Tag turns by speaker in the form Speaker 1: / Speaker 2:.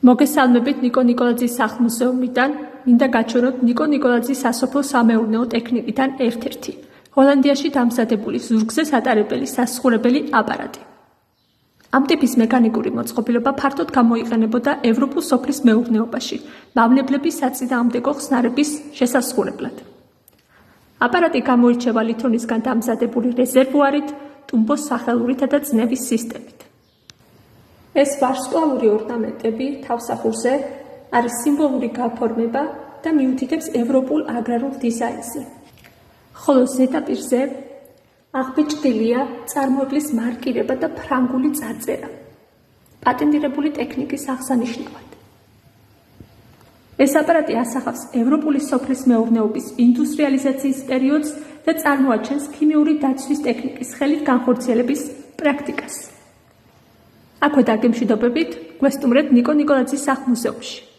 Speaker 1: მოგესალმებით ნიკო ნიკოლაძის სახლ-მუზეუმიდან. მინდა გაჩვენოთ ნიკო ნიკოლაძის სასოფლო-სამეურნეო ტექნიკიდან ერთ-ერთი ჰოლანდიაში დამზადებული ზურგზე სატარებელი სასხურებელი აპარატი. ამ ტიპის მექანიკური მოწყობილობა ფართოდ გამოიყენებოდა ევროპულ სოფლის მეურნეობაში, მავნებლების საწინააღმდეგო ხსნარების შესასხურებლად. აპარატი გამოირჩევა ლითონისგან დამზადებული რეზერვუარით, ტუმბოს სახელურითა და ძნევის სისტემით. ეს ვარსკვლავური ორნამენტები თავსახურზე არის სიმბოლური გაფორმება და მიუთითებს ევროპულ აგრარულ დიზაინზე. ხოლო ზედაპირზე აღბეჭდილია წარმოებლის მარკირება და ფრანგული წარწერა, პატენტირებული ტექნიკის აღსანიშნავად. ეს აპარატი ასახავს ევროპული სოფლის მეურნეობის ინდუსტრიალიზაციის პერიოდს და წარმოაჩენს ქიმიური დაცვის ტექნიკის ხელით განხორციელების პრაქტიკას. აქვე დაგემშვიდობებით, გვესტუმრეთ ნიკო ნიკოლაძის სახლ-მუზეუმში.